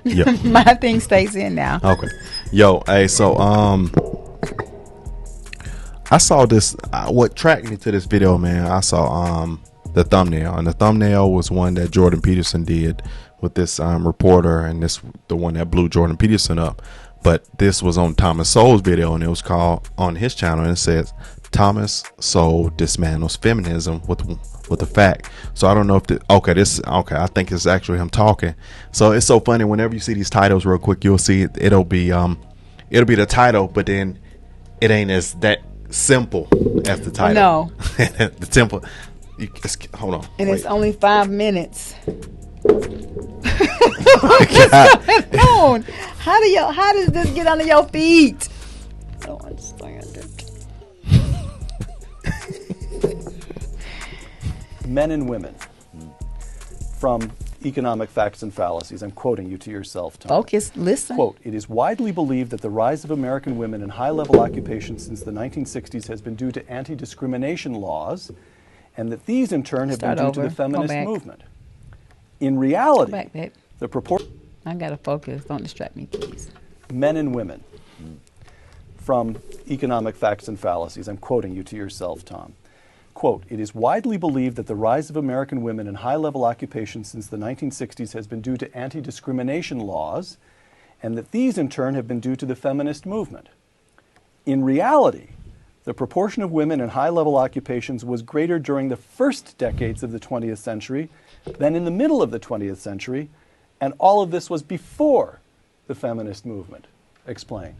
Yeah. My thing stays in now. Okay. Yo, hey, so I saw this. What tracked me to this video, man? I saw the thumbnail, and the thumbnail was one that Jordan Peterson did with this reporter, and this the one that blew Jordan Peterson up. But this was on Thomas Sowell's video, and it was called on his channel, and it says Thomas Sowell dismantles feminism with a fact. So I don't know if I think it's actually him talking. So it's so funny whenever you see these titles real quick, you'll see it'll be the title, but then it ain't as that simple as the title. No. The simple. Hold on. And wait. it's only 5 minutes. God. How does this get under your feet? I don't understand it. Men and women. From Economic Facts and Fallacies. I'm quoting you to yourself, Tom. Focus, listen. Quote, it is widely believed that the rise of American women in high-level occupations since the 1960s has been due to anti-discrimination laws, and that these in turn have been due to the feminist movement. In reality, Go back, babe. the proportion... I gotta focus. Don't distract me, please. Men and women. From Economic Facts and Fallacies. I'm quoting you to yourself, Tom. Quote, it is widely believed that the rise of American women in high-level occupations since the 1960s has been due to anti-discrimination laws, and that these in turn have been due to the feminist movement. In reality, the proportion of women in high-level occupations was greater during the first decades of the 20th century than in the middle of the 20th century, and all of this was before the feminist movement. Explain.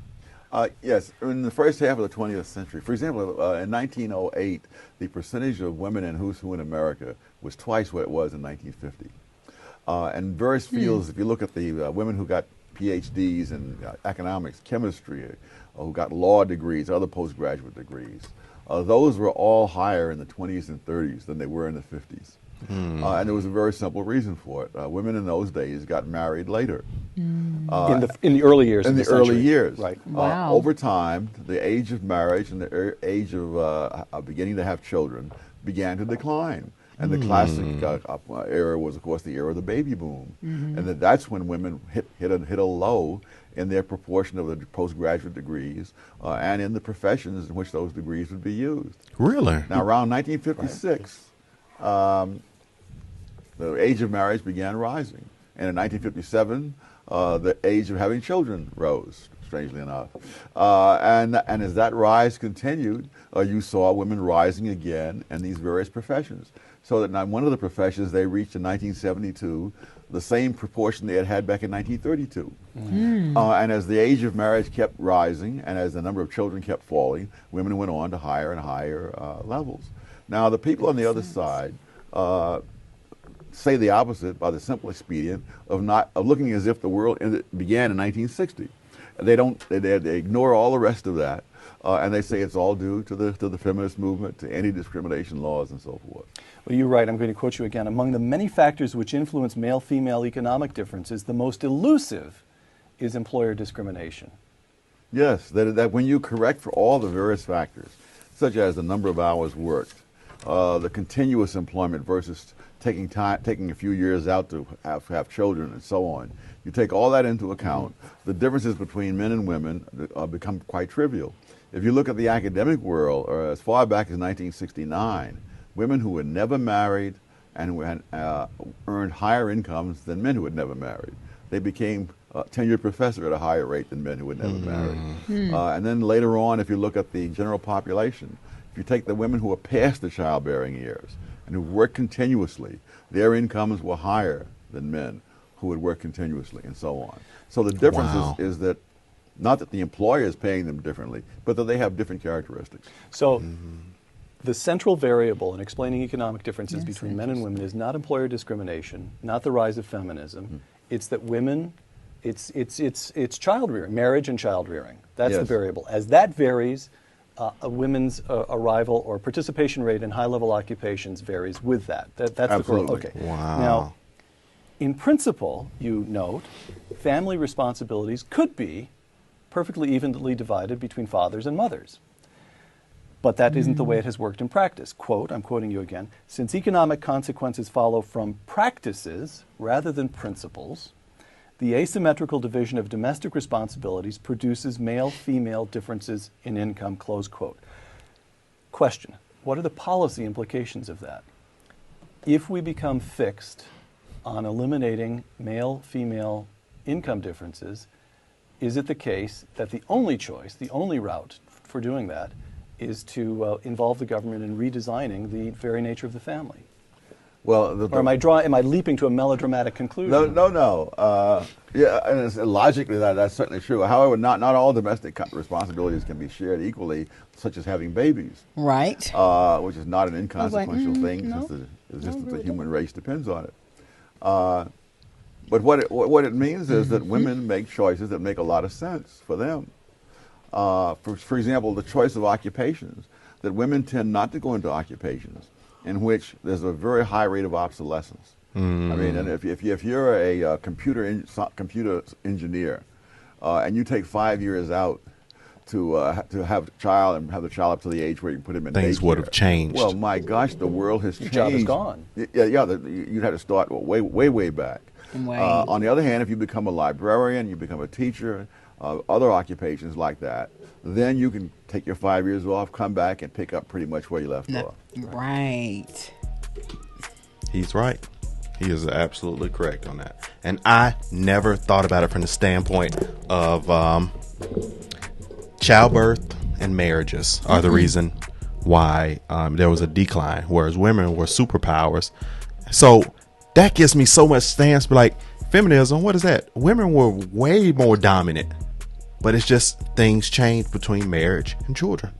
Yes, in the first half of the 20th century, for example, in 1908, the percentage of women in who's who in America was twice what it was in 1950. And various fields, if you look at the women who got PhDs in economics, chemistry, who got law degrees, other postgraduate degrees, those were all higher in the 20s and 30s than they were in the 50s. And there was a very simple reason for it. Women in those days got married later. In the early years in of the century. early years. Right. Wow. Over time, the age of marriage and the age of beginning to have children began to decline. And the classic era was, of course, the era of the baby boom. And that's when women hit a low in their proportion of the postgraduate degrees and in the professions in which those degrees would be used. Really? Now, around 1956, the age of marriage began rising. And in 1957, the age of having children rose, strangely enough. And as that rise continued, you saw women rising again in these various professions. So that now one of the professions, they reached in 1972 the same proportion they had had back in 1932. And as the age of marriage kept rising and as the number of children kept falling, women went on to higher and higher levels. Now, the people on the other side say the opposite by the simple expedient of looking as if the world began in 1960. They ignore all the rest of that, and they say it's all due to the feminist movement, to anti-discrimination laws, and so forth. Well, you're right. I'm going to quote you again. Among the many factors which influence male-female economic differences, the most elusive is employer discrimination. Yes, that when you correct for all the various factors, such as the number of hours worked, the continuous employment versus taking a few years out to have children and so on. You take all that into account, the differences between men and women become quite trivial. If you look at the academic world, or as far back as 1969, women who were never married and who had earned higher incomes than men who had never married. They became a tenured professor at a higher rate than men who had never married. And then later on, if you look at the general population, if you take the women who are past the childbearing years and who work continuously, their incomes were higher than men who would work continuously, and so on. So the difference is that not that the employer is paying them differently, but that they have different characteristics. So the central variable in explaining economic differences between men and women is not employer discrimination, not the rise of feminism. It's that women, it's child rearing, marriage and child rearing. That's the variable. As that varies, a women's arrival or participation rate in high-level occupations varies with that. That's Absolutely. the correlation. Okay. Wow. Now, in principle, you note, family responsibilities could be perfectly evenly divided between fathers and mothers. But that isn't the way it has worked in practice. Quote, I'm quoting you again, since economic consequences follow from practices rather than principles, The asymmetrical division of domestic responsibilities produces male-female differences in income, close quote. Question, what are the policy implications of that? If we become fixed on eliminating male-female income differences, is it the case that the only choice, the only route for doing that is to involve the government in redesigning the very nature of the family? Well, or am I leaping to a melodramatic conclusion? No. Yeah, and logically that's certainly true. However, not all domestic responsibilities can be shared equally, such as having babies. Right. Which is not an inconsequential thing, no, since the human race depends on it. But what it means is that women make choices that make a lot of sense for them. For example, the choice of occupations, that women tend not to go into occupations in which there's a very high rate of obsolescence. I mean, and if you're a computer engineer and you take 5 years out to have a child and have the child up to the age where you can put him in Things daycare, would have changed. Well, my gosh, the world has changed. The job is gone. Yeah, you'd have to start way back. On the other hand, if you become a librarian, you become a teacher, other occupations like that, then you can take your 5 years off, come back, and pick up pretty much where you left off. Right. He's right. He is absolutely correct on that. And I never thought about it from the standpoint of childbirth and marriages are the reason why there was a decline, whereas women were superpowers. So that gives me so much stance. Like, feminism, what is that? Women were way more dominant, but it's just things changed between marriage and children.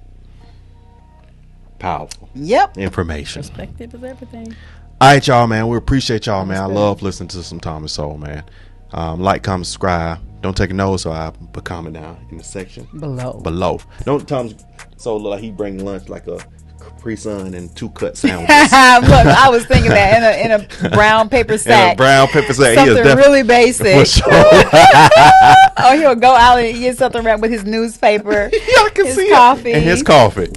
Powerful. Yep. Information. Perspective is everything. All right, y'all, man. We appreciate y'all, man. I love listening to some Tom and Sowell, man. Like, comment, subscribe. Don't take a note, so I'll put comment down in the section below. Don't Tom Sowell look like he bring lunch like a Capri Sun and 2 cut sandwiches. Look, I was thinking that in a brown paper sack. In a brown paper sack. Something really basic. Sure. Oh, he'll go out and get something wrapped with his newspaper, Y'all can his see coffee. it. And his coffee.